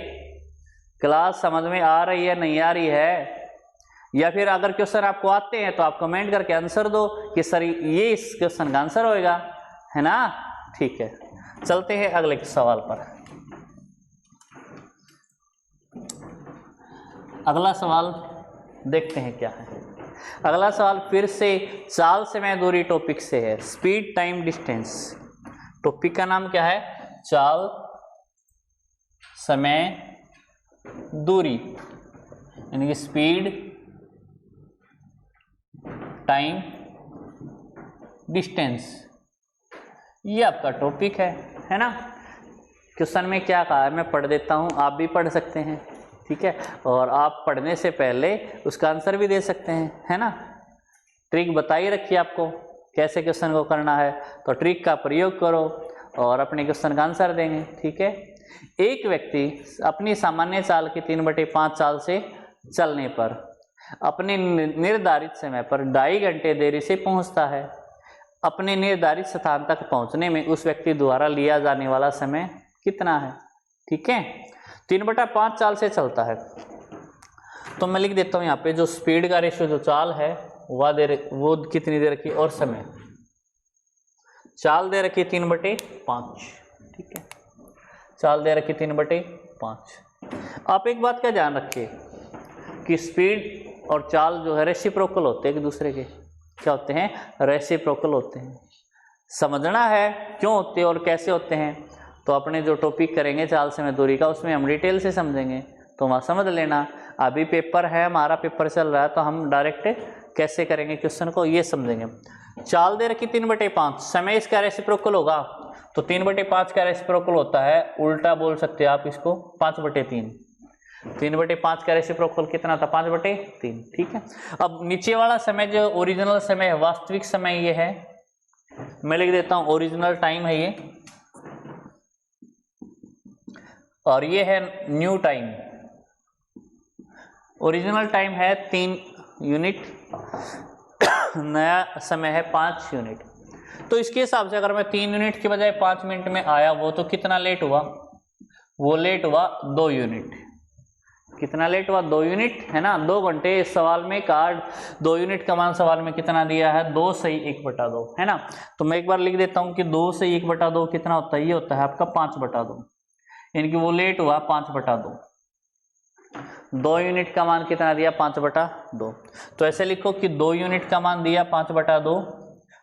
क्लास समझ में आ रही है नहीं आ रही है। या फिर अगर क्वेश्चन आपको आते हैं तो आप कमेंट करके आंसर दो कि सर ये इस क्वेश्चन का आंसर होएगा, है ना? ठीक है, चलते हैं अगले सवाल पर। अगला सवाल देखते हैं क्या है। अगला सवाल फिर से चाल, समय, दूरी टॉपिक से है। Speed, time, distance. टॉपिक का नाम क्या है? चाल, समय, दूरी, यानी कि स्पीड, टाइम, डिस्टेंस, ये आपका टॉपिक है ना? क्वेश्चन में क्या कहा है मैं पढ़ देता हूं, आप भी पढ़ सकते हैं, ठीक है? और आप पढ़ने से पहले उसका आंसर भी दे सकते हैं, है ना? ट्रिक बताई रखी आपको कैसे क्वेश्चन को करना है, तो ट्रिक का प्रयोग करो और अपने क्वेश्चन का आंसर देंगे, ठीक है? एक व्यक्ति अपनी सामान्य चाल की 3/5 चाल से चलने पर अपने निर्धारित समय पर 2.5 घंटे देरी से पहुंचता है। अपने निर्धारित स्थान तक पहुंचने में उस व्यक्ति द्वारा लिया जाने वाला समय कितना है? ठीक है, 3/5 चाल से चलता है तो मैं लिख देता हूं यहाँ पे जो स्पीड का रेशियो जो चाल है वो कितनी दे रखी, और समय चाल दे रखी 3/5, ठीक है? चाल दे रखी 3/5। आप एक बात का ध्यान रखिए कि स्पीड और चाल जो है रेसिप्रोकल होते हैं एक दूसरे के। क्या होते हैं? रेसिप्रोकल होते हैं। समझना है क्यों होते हैं और कैसे होते हैं, तो अपने जो टॉपिक करेंगे चाल, समय, दूरी का, उसमें हम डिटेल से समझेंगे, तो वहाँ समझ लेना। अभी पेपर है, हमारा पेपर चल रहा है, तो हम डायरेक्ट कैसे करेंगे क्वेश्चन को ये समझेंगे। चाल दे रखी 3/5, समय इसका रेसिप्रोकल होगा, तो 3/5 का रेसिप्रोकल होता है, उल्टा बोल सकते हैं आप इसको, 5/3। 3/5 का रेसिप्रोकल कितना था? 5/3, ठीक है? अब नीचे वाला समय जो ओरिजिनल समय है, वास्तविक समय ये है, मैं लिख देता हूं ओरिजिनल टाइम है ये, और ये है न्यू टाइम। ओरिजिनल टाइम है 3 यूनिट, नया समय है 5 यूनिट। तो इसके हिसाब से अगर मैं 3 यूनिट के बजाय 5 मिनट में आया वो तो कितना लेट हुआ? वो लेट हुआ 2 यूनिट। कितना लेट हुआ? 2 यूनिट, है ना? 2 घंटे इस सवाल में कार्ड 2 यूनिट का मान सवाल में कितना दिया है? 2 सही 1/2, है ना? तो मैं एक बार लिख देता हूं कि 2 सही 1/2 कितना होता है? ये होता है आपका 5/2, यानी कि वो लेट हुआ 5/2। 2 यूनिट का मान कितना दिया? 5/2। तो ऐसे लिखो कि 2 यूनिट का मान दिया 5/2,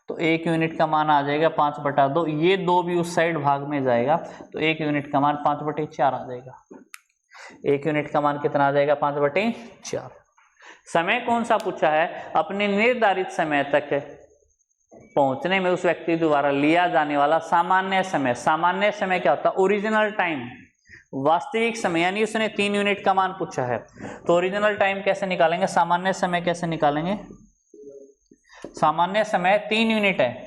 तो 1 यूनिट का मान आ जाएगा 5/2। ये 2 भी उस साइड भाग में जाएगा, तो 1 यूनिट का मान 5/4 आ जाएगा। 1 यूनिट का मान कितना आ जाएगा? 5/4। समय कौन सा पूछा है? अपने निर्धारित समय तक पहुंचने में उस व्यक्ति द्वारा लिया जाने वाला सामान्य समय। सामान्य समय क्या होता है? ओरिजिनल टाइम, वास्तविक समय, यानी उसने 3 यूनिट का मान पूछा है, तो ओरिजिनल टाइम कैसे निकालेंगे? सामान्य समय कैसे निकालेंगे? सामान्य समय 3 यूनिट है।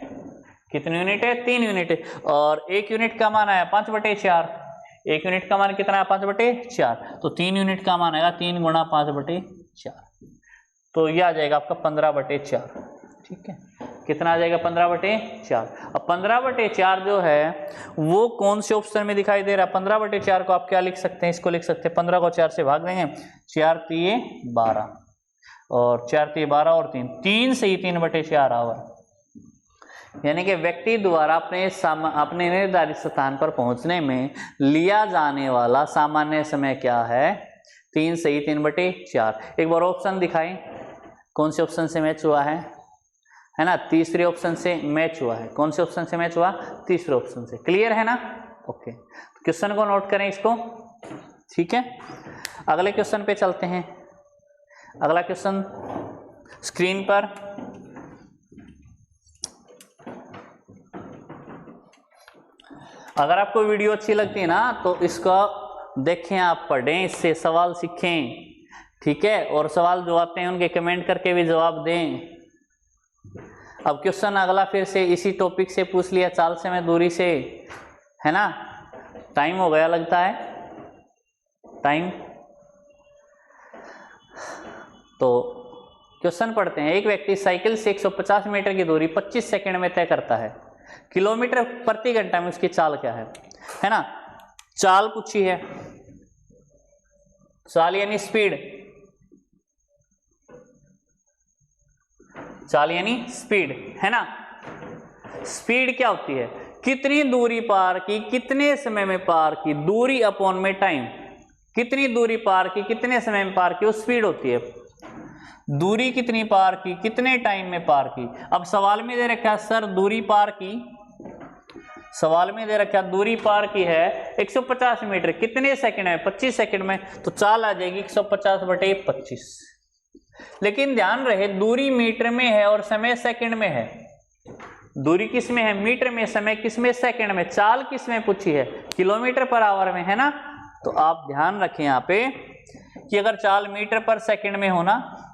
कितने यूनिट है? 3 यूनिट है, और 1 यूनिट का मान आया 5/4। 1 यूनिट का मान कितना है? 5/4। तो 3 यूनिट का मान आएगा 3 गुणा 5/4, तो यह आ जाएगा आपका 15/4, ठीक है? कितना आ जाएगा? 15/4। अब 15/4 जो है वो कौन से ऑप्शन में दिखाई दे रहा है? 15/4 को आप क्या लिख सकते हैं? इसको लिख सकते हैं 15 को 4 से भाग देंगे, 4 3 12, और 4 3 12 और 3 से ही 3/4 आवर, यानी कि व्यक्ति द्वारा अपने निर्धारित स्थान पर पहुंचने में लिया जाने वाला सामान्य समय क्या है? 3 से ही 3/4। एक बार ऑप्शन दिखाएं, कौन से ऑप्शन से मैच हुआ है ना? तीसरे ऑप्शन से मैच हुआ है। कौन से ऑप्शन से मैच हुआ? तीसरे ऑप्शन से। क्लियर है ना? ओके, क्वेश्चन को नोट करें इसको, ठीक है? अगले क्वेश्चन पे चलते हैं। अगला क्वेश्चन स्क्रीन पर। अगर आपको वीडियो अच्छी लगती है ना तो इसको देखें, आप पढ़ें, इससे सवाल सीखें, ठीक है। और सवाल जो आते हैं उनके कमेंट करके भी जवाब दें। अब क्वेश्चन अगला फिर से इसी टॉपिक से पूछ लिया, चाल समय दूरी से, है ना। टाइम हो गया लगता है, टाइम। तो क्वेश्चन पढ़ते हैं। एक व्यक्ति साइकिल से 150 मीटर की दूरी 25 सेकंड में तय करता है, किलोमीटर प्रति घंटा में उसकी चाल क्या है ना। चाल पूछी है, चाल यानी स्पीड, चाल यानी स्पीड, है ना। स्पीड क्या होती है, कितनी दूरी पार की, कितने समय में पार की, दूरी अपॉन में टाइम, कितनी दूरी पार की, कितने समय में पार की, वो स्पीड होती है। दूरी कितनी पार की, कितने टाइम में पार की। अब सवाल में दे रखा है सर दूरी पार की, सवाल में दे रखा है दूरी पार की है 150 मीटर, कितने सेकंड में, 25 सेकंड में, तो चाल आ जाएगी 150/25। लेकिन ध्यान रहे दूरी मीटर में है और समय सेकंड में है। दूरी किस में है, मीटर में, समय किस में, सेकंड में। चाल किस में पूछी है, किलोमीटर पर आवर में, है ना। तो आप ध्यान रखें यहाँ पे कि अगर चाल मीटर पर सेकंड में हो ना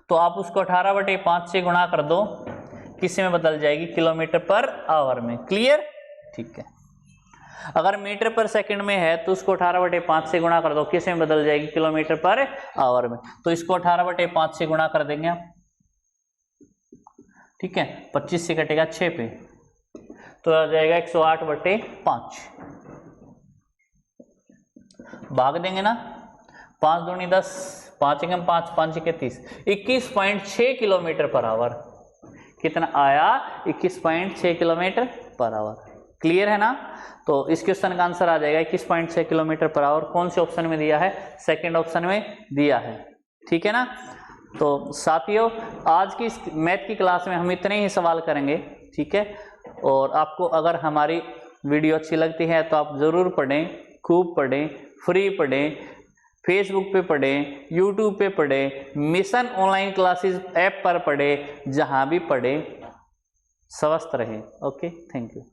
तो आप उसको 18/5 से गुणा कर दो, किस में बदल जाएगी, किलोमीटर पर आवर में। क्लियर, ठीक है। अगर मीटर पर सेकंड में है तो उसको 18/5 से गुणा कर दो, किस में बदल जाएगी, किलोमीटर पर आवर में। तो इसको 18/5 से गुणा कर देंगे आप, ठीक है। 25 से कटेगा 6 पे, तो आ जाएगा 108/5। भाग देंगे ना, 5 दूनी 10, 5 एकम 5, 5 एके 30, 21.6 किलोमीटर पर आवर। कितना आया, 21.6 किलोमीटर पर आवर। क्लियर है ना। तो इस क्वेश्चन का आंसर आ जाएगा 21.6 किलोमीटर पर आवर। कौन से ऑप्शन में दिया है, सेकंड ऑप्शन में दिया है, ठीक है ना। तो साथियों आज की इस मैथ की क्लास में हम इतने ही सवाल करेंगे, ठीक है। और आपको अगर हमारी वीडियो अच्छी लगती है तो आप ज़रूर पढ़ें, खूब पढ़ें, फ्री पढ़ें, फेसबुक पे पढ़ें, यूट्यूब पे पढ़ें, मिशन ऑनलाइन क्लासेस ऐप पर पढ़ें, जहां भी पढ़ें। स्वस्थ रहें। Okay, thank you.